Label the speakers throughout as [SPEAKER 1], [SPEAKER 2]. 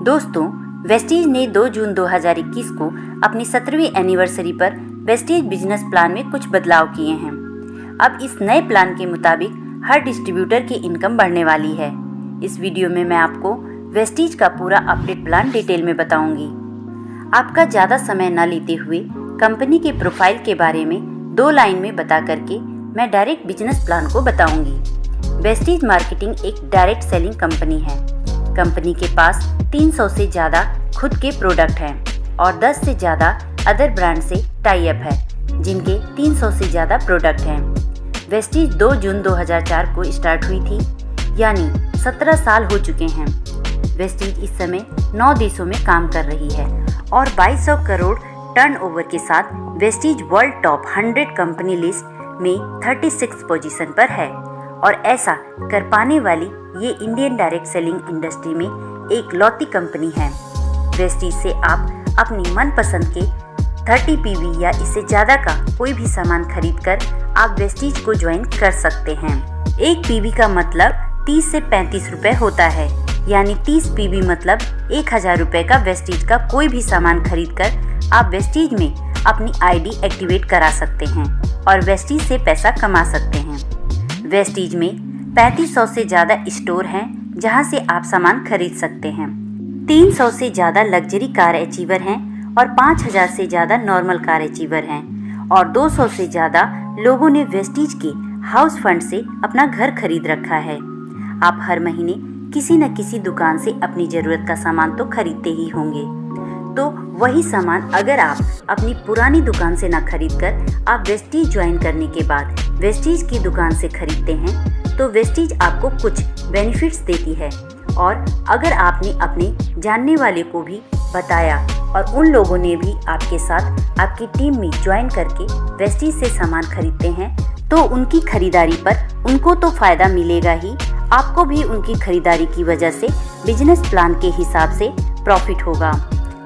[SPEAKER 1] दोस्तों, वेस्टीज ने 2 जून 2021 को अपनी 17वीं एनिवर्सरी पर वेस्टीज बिजनेस प्लान में कुछ बदलाव किए हैं। अब इस नए प्लान के मुताबिक हर डिस्ट्रीब्यूटर की इनकम बढ़ने वाली है। इस वीडियो में मैं आपको वेस्टीज का पूरा अपडेट प्लान डिटेल में बताऊंगी। आपका ज़्यादा समय न लेते हुए कंपनी के प्रोफाइल के बारे में 2 लाइन में बता करके मैं डायरेक्ट बिजनेस प्लान को बताऊंगी। वेस्टीज मार्केटिंग एक डायरेक्ट सेलिंग कंपनी है। कंपनी के पास 300 से ज़्यादा खुद के प्रोडक्ट हैं और 10 से ज़्यादा अदर ब्रांड से टाई अप है, जिनके 300 से ज़्यादा प्रोडक्ट हैं। वेस्टीज 2 जून 2004 को स्टार्ट हुई थी, यानी 17 साल हो चुके हैं। वेस्टीज इस समय 9 देशों में काम कर रही है और 2200 करोड़ टर्नओवर के साथ Vestige world top 100 company list में 36 पोजीशन पर है और ऐसा कर पाने वाली ये इंडियन डायरेक्ट सेलिंग इंडस्ट्री में एक लौती कंपनी है। वेस्टीज से आप अपनी मनपसंद के 30 पीवी या इससे ज़्यादा का कोई भी सामान खरीदकर आप वेस्टीज को ज्वाइन कर सकते हैं। एक पीवी का मतलब 30 से 35 रुपए होता है, यानी 30 पीवी मतलब 1000 रुपए का वेस्टीज का कोई भी सामान खरीदकर आप वेस्टीज में अपनी आईडी एक्टिवेट करा सकते हैं और वेस्टीज से पैसा कमा सकते हैं। वेस्टीज में 3500 से ज़्यादा स्टोर हैं जहां से आप सामान खरीद सकते हैं। 300 से ज़्यादा लग्जरी कार अचीवर हैं और 5000 से ज़्यादा नॉर्मल कार अचीवर हैं और 200 से ज़्यादा लोगों ने वेस्टीज के हाउस फंड से अपना घर खरीद रखा है। आप हर महीने किसी न किसी दुकान से अपनी ज़रूरत का सामान तो खरीदते ही होंगे, तो वही सामान अगर आप अपनी पुरानी दुकान से ना खरीद कर आप वेस्टीज ज्वाइन करने के बाद वेस्टीज की दुकान से खरीदते हैं तो वेस्टीज आपको कुछ बेनिफिट्स देती है। और अगर आपने अपने जानने वाले को भी बताया और उन लोगों ने भी आपके साथ आपकी टीम में ज्वाइन करके वेस्टीज से सामान खरीदते हैं तो उनकी खरीदारी पर उनको तो फ़ायदा मिलेगा ही, आपको भी उनकी खरीदारी की वजह से बिजनेस प्लान के हिसाब से प्रॉफिट होगा।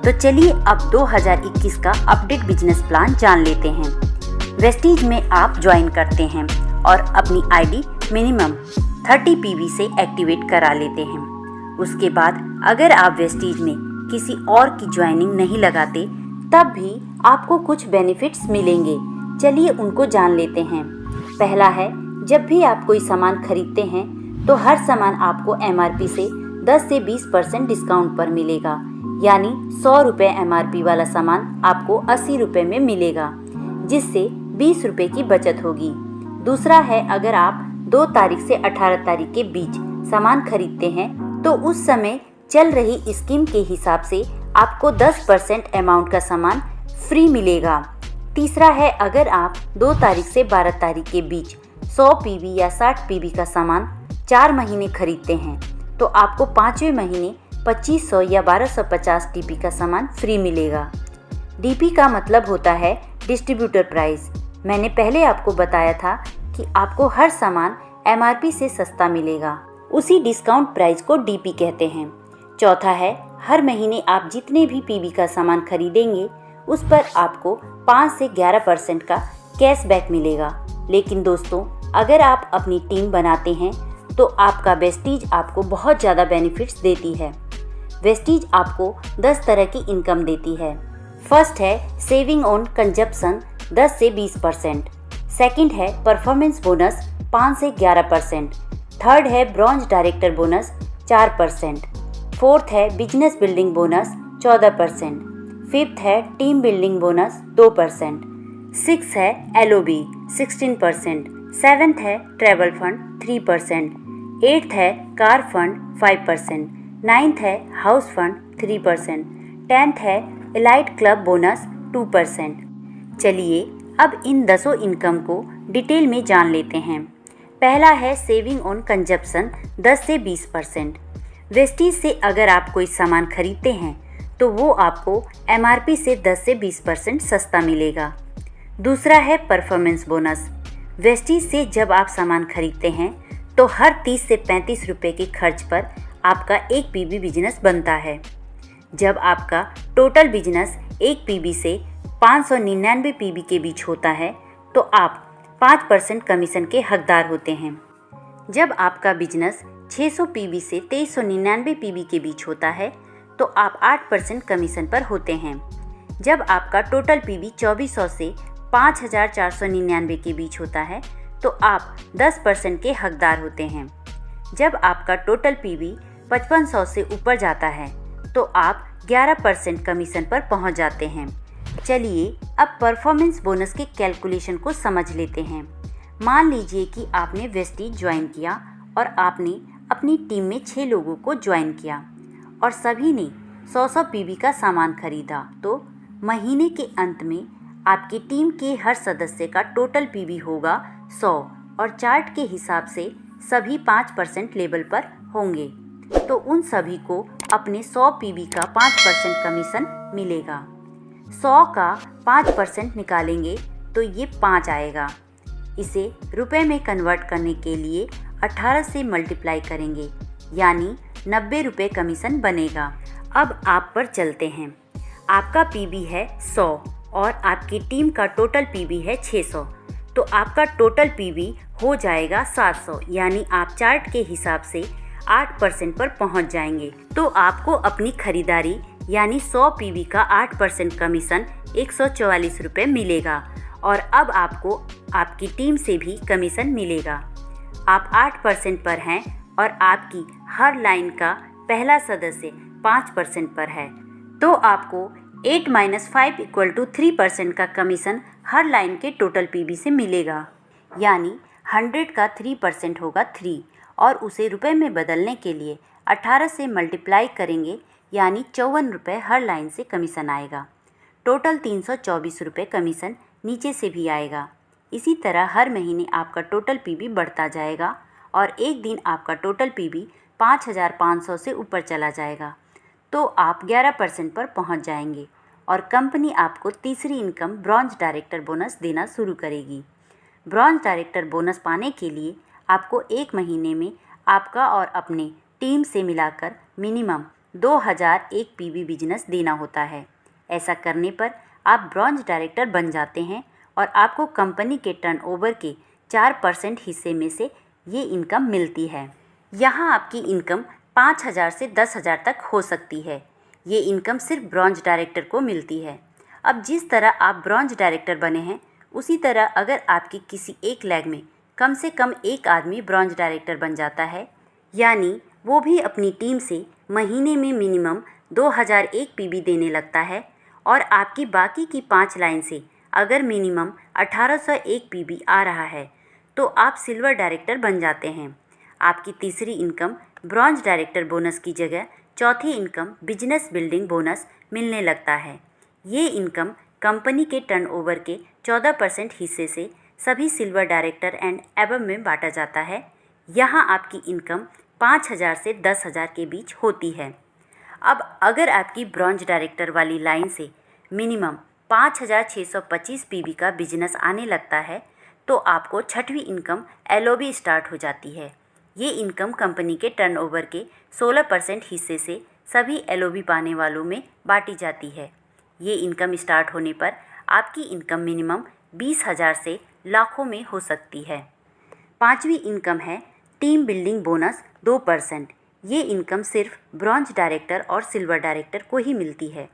[SPEAKER 1] तो चलिए अब 2021 का अपडेट बिजनेस प्लान जान लेते हैं। वेस्टीज में आप ज्वाइन करते हैं और अपनी आईडी मिनिमम 30 पीवी से एक्टिवेट करा लेते हैं। उसके बाद अगर आप वेस्टीज में किसी और की ज्वाइनिंग नहीं लगाते तब भी आपको कुछ बेनिफिट्स मिलेंगे। चलिए उनको जान लेते हैं। पहला है, जब भी आप कोई सामान खरीदते हैं तो हर सामान आपको एमआरपी से 10 से 20% डिस्काउंट पर मिलेगा, यानी 100 रुपये एमआरपी वाला सामान आपको 80 रुपये में मिलेगा, जिससे 20 रुपये की बचत होगी। दूसरा है, अगर आप 2 तारीख से 18 तारीख के बीच सामान खरीदते हैं तो उस समय चल रही स्कीम के हिसाब से आपको 10% अमाउंट का सामान फ्री मिलेगा। तीसरा है, अगर आप 2 तारीख से 12 तारीख के बीच 100 पीवी या 60 पीवी का सामान 4 महीने खरीदते हैं तो आपको 5वें महीने 2500 या 1250 डीपी का सामान फ्री मिलेगा। डीपी का मतलब होता है डिस्ट्रीब्यूटर प्राइस। मैंने पहले आपको बताया था कि आपको हर सामान एमआरपी से सस्ता मिलेगा, उसी डिस्काउंट प्राइस को डीपी कहते हैं। चौथा है, हर महीने आप जितने भी पीवी का सामान खरीदेंगे उस पर आपको 5 से 11% का कैशबैक मिलेगा। लेकिन दोस्तों, अगर आप अपनी टीम बनाते हैं तो आपका वेस्टीज आपको बहुत ज़्यादा बेनिफिट्स देती है। वेस्टीज आपको 10 तरह की इनकम देती है। फर्स्ट है सेविंग ऑन कंजप्शन 10 से 20%। सेकंड है परफॉर्मेंस बोनस 5 से 11%। थर्ड है ब्रॉन्ज डायरेक्टर बोनस 4%। फोर्थ है बिजनेस बिल्डिंग बोनस 14%। फिफ्थ है टीम बिल्डिंग बोनस 2%। सिक्स है एलओबी 16%। सेवेंथ है ट्रैवल फंड 3%। एट्थ है कार फंड 5%। नाइन्थ है हाउस फंड 3%। 10th है एलाइट क्लब बोनस 2%। चलिए अब इन 10 इनकम को डिटेल में जान लेते हैं। पहला है सेविंग ऑन कंजप्शन 10 से 20%। वेस्टीज से अगर आप कोई सामान खरीदते हैं तो वो आपको एमआरपी से 10 से 20% सस्ता मिलेगा। दूसरा है परफॉर्मेंस बोनस। वेस्टीज से जब आप सामान खरीदते हैं तो हर 30 से 35 रुपये के खर्च पर आपका एक पीवी बिजनेस बनता है। जब आपका टोटल बिजनेस एक पीवी से 599 पीवी के बीच होता है तो आप 5% कमीशन के हकदार होते हैं। जब आपका बिजनेस 600 पीवी से 2399 पीवी के बीच होता है तो आप 8% कमीशन पर होते हैं। जब आपका टोटल पीवी 2400 से 5499 के बीच होता है तो आप 10% के हकदार होते हैं। जब आपका टोटल पीवी 5500 से ऊपर जाता है तो आप 11% कमीशन पर पहुंच जाते हैं। चलिए अब परफॉर्मेंस बोनस के कैलकुलेशन को समझ लेते हैं। मान लीजिए कि आपने वेस्टीज ज्वाइन किया और आपने अपनी टीम में 6 लोगों को ज्वाइन किया और सभी ने 100 पीवी का सामान खरीदा, तो महीने के अंत में आपकी टीम के हर सदस्य का टोटल पीवी होगा 100 और चार्ट के हिसाब से सभी 5% लेवल पर होंगे, तो उन सभी को अपने 100 पीवी का 5% कमीशन मिलेगा। 100 का 5% निकालेंगे तो ये 5 आएगा। इसे रुपए में कन्वर्ट करने के लिए 18 से मल्टीप्लाई करेंगे, यानी 90 रुपये कमीशन बनेगा। अब आप पर चलते हैं। आपका पीवी है 100 और आपकी टीम का टोटल पीवी है 600, तो आपका टोटल पीवी हो जाएगा 700, यानी आप चार्ट के हिसाब से 8% पर पहुंच जाएंगे। तो आपको अपनी खरीदारी यानी 100 पीवी का 8% कमीशन 144 रुपये मिलेगा और अब आपको आपकी टीम से भी कमीशन मिलेगा। आप 8% पर हैं और आपकी हर लाइन का पहला सदस्य 5% पर है, तो आपको 8 - 5 = 3% का कमीशन हर लाइन के टोटल पीवी से मिलेगा। यानी 100 का 3% होगा 3 और उसे रुपए में बदलने के लिए 18 से मल्टीप्लाई करेंगे, यानी 54 रुपये हर लाइन से कमीशन आएगा। टोटल 324 रुपये कमीशन नीचे से भी आएगा। इसी तरह हर महीने आपका टोटल पीवी बढ़ता जाएगा और एक दिन आपका टोटल पीवी 5500 से ऊपर चला जाएगा तो आप 11% पर पहुंच जाएंगे और कंपनी आपको तीसरी इनकम ब्रॉन्ज डायरेक्टर बोनस देना शुरू करेगी। ब्रॉन्ज डायरेक्टर बोनस पाने के लिए आपको एक महीने में आपका और अपने टीम से मिलाकर मिनिमम 2001 पीवी बिजनेस देना होता है। ऐसा करने पर आप ब्रॉन्ज डायरेक्टर बन जाते हैं और आपको कंपनी के टर्नओवर के 4% हिस्से में से ये इनकम मिलती है। यहाँ आपकी इनकम 5000 से 10,000 तक हो सकती है। ये इनकम सिर्फ ब्रॉन्ज डायरेक्टर को मिलती है। अब जिस तरह आप ब्रॉन्ज डायरेक्टर बने हैं, उसी तरह अगर आपकी किसी एक लैग में कम से कम एक आदमी ब्रॉन्ज डायरेक्टर बन जाता है, यानी वो भी अपनी टीम से महीने में मिनिमम 2001 पीवी देने लगता है और आपकी बाकी की 5 लाइन से अगर मिनिमम 1801 पीवी आ रहा है, तो आप सिल्वर डायरेक्टर बन जाते हैं। आपकी तीसरी इनकम ब्रॉन्ज डायरेक्टर बोनस की जगह चौथी इनकम बिजनेस बिल्डिंग बोनस मिलने लगता है। ये इनकम कंपनी के टर्नओवर के 14% हिस्से से सभी सिल्वर डायरेक्टर एंड एबव में बांटा जाता है। यहाँ आपकी इनकम 5000 से 10,000 के बीच होती है। अब अगर आपकी ब्रॉन्ज डायरेक्टर वाली लाइन से मिनिमम 5625 पीवी का बिजनेस आने लगता है, तो आपको छठवीं इनकम एलओबी स्टार्ट हो जाती है। ये इनकम कंपनी के टर्नओवर के 16% हिस्से से सभी एलओबी पाने वालों में बांटी जाती है। ये इनकम स्टार्ट होने पर आपकी इनकम मिनिमम 20,000 से लाखों में हो सकती है। पांचवी इनकम है टीम बिल्डिंग बोनस 2%। ये इनकम सिर्फ ब्रॉन्ज डायरेक्टर और सिल्वर डायरेक्टर को ही मिलती है।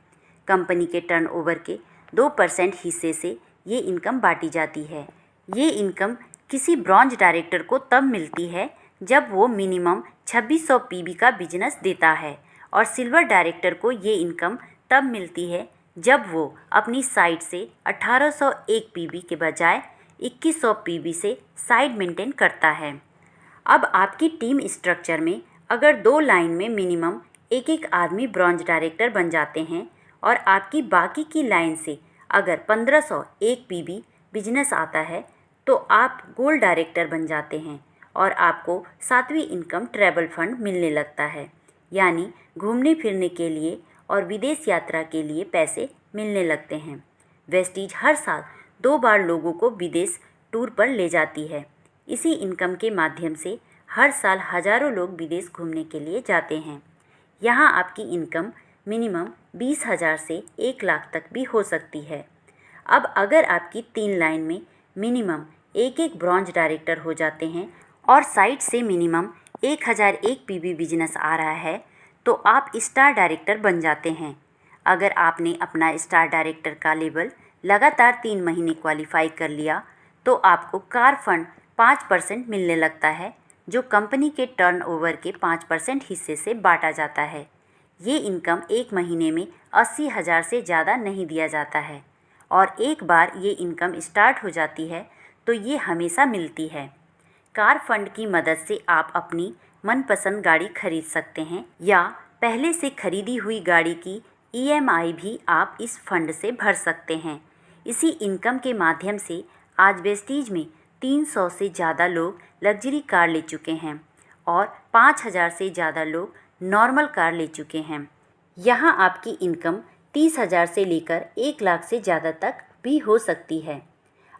[SPEAKER 1] कंपनी के टर्नओवर के 2% हिस्से से ये इनकम बांटी जाती है। ये इनकम किसी ब्रॉन्ज डायरेक्टर को तब मिलती है जब वो मिनिमम 2600 पीवी का बिजनेस देता है और सिल्वर डायरेक्टर को ये इनकम तब मिलती है जब वो अपनी साइड से 1801 पीवी के बजाय 2100 पीवी से साइड मेंटेन करता है। अब आपकी टीम स्ट्रक्चर में अगर 2 लाइन में मिनिमम एक आदमी ब्रॉन्ज डायरेक्टर बन जाते हैं और आपकी बाकी की लाइन से अगर 1501 पीवी बिजनेस आता है, तो आप गोल्ड डायरेक्टर बन जाते हैं और आपको 7वीं इनकम ट्रैवल फंड मिलने लगता है, यानी घूमने फिरने के लिए और विदेश यात्रा के लिए पैसे मिलने लगते हैं। वेस्टीज हर साल 2 बार लोगों को विदेश टूर पर ले जाती है। इसी इनकम के माध्यम से हर साल हज़ारों लोग विदेश घूमने के लिए जाते हैं। यहाँ आपकी इनकम मिनिमम 20,000 से 1 लाख तक भी हो सकती है। अब अगर आपकी 3 लाइन में मिनिमम एक ब्रॉन्ज डायरेक्टर हो जाते हैं और साइट से मिनिमम 1001 पीवी बिजनेस आ रहा है, तो आप स्टार डायरेक्टर बन जाते हैं। अगर आपने अपना स्टार डायरेक्टर का लेवल लगातार 3 महीने क्वालिफाई कर लिया तो आपको कार फंड 5% मिलने लगता है, जो कंपनी के टर्नओवर के 5% हिस्से से बांटा जाता है। ये इनकम एक महीने में 80,000 से ज़्यादा नहीं दिया जाता है और एक बार ये इनकम स्टार्ट हो जाती है तो ये हमेशा मिलती है। कार फंड की मदद से आप अपनी मनपसंद गाड़ी खरीद सकते हैं या पहले से खरीदी हुई गाड़ी की EMI भी आप इस फंड से भर सकते हैं। इसी इनकम के माध्यम से आज वेस्टीज में 300 से ज़्यादा लोग लग्जरी कार ले चुके हैं और 5,000 से ज़्यादा लोग नॉर्मल कार ले चुके हैं। यहाँ आपकी इनकम 30,000 से लेकर 1 लाख से ज़्यादा तक भी हो सकती है।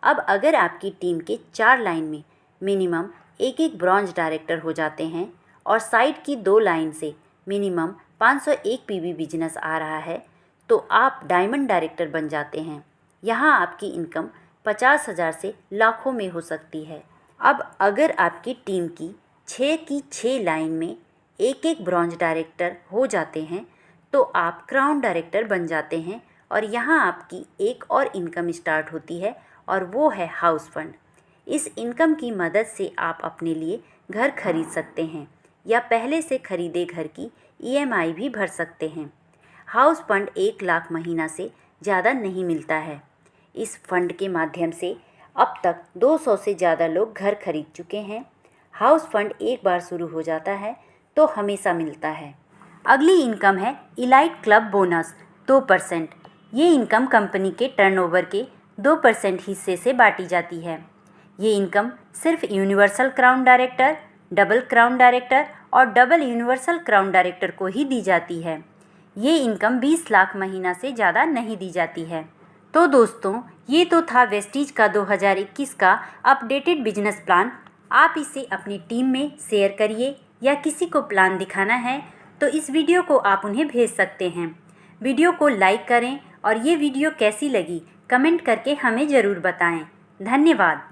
[SPEAKER 1] अब अगर आपकी टीम के 4 लाइन में मिनिमम एक ब्रॉन्ज डायरेक्टर हो जाते हैं और साइड की 2 लाइन से मिनिमम 501 PV बिजनेस आ रहा है तो आप डायमंड डायरेक्टर बन जाते हैं। यहाँ आपकी इनकम 50,000 से लाखों में हो सकती है। अब अगर आपकी टीम की 6 लाइन में एक ब्रॉन्ज डायरेक्टर हो जाते हैं तो आप क्राउन डायरेक्टर बन जाते हैं और यहाँ आपकी एक और इनकम स्टार्ट होती है और वो है हाउस फंड। इस इनकम की मदद से आप अपने लिए घर खरीद सकते हैं या पहले से खरीदे घर की EMI भी भर सकते हैं। हाउस फंड 1 लाख महीना से ज़्यादा नहीं मिलता है। इस फंड के माध्यम से अब तक 200 से ज़्यादा लोग घर खरीद चुके हैं। हाउस फंड एक बार शुरू हो जाता है तो हमेशा मिलता है। अगली इनकम है इलाइट क्लब बोनस 2%। ये इनकम कंपनी के टर्नओवर के 2% हिस्से से बांटी जाती है। ये इनकम सिर्फ universal crown director, double crown director और डबल यूनिवर्सल क्राउन डायरेक्टर को ही दी जाती है। ये इनकम 20 लाख महीना से ज़्यादा नहीं दी जाती है। तो दोस्तों, ये तो था वेस्टीज का 2021 का अपडेटेड बिजनेस प्लान। आप इसे अपनी टीम में शेयर करिए या किसी को प्लान दिखाना है तो इस वीडियो को आप उन्हें भेज सकते हैं। वीडियो को लाइक करें और ये वीडियो कैसी लगी कमेंट करके हमें ज़रूर बताएं। धन्यवाद।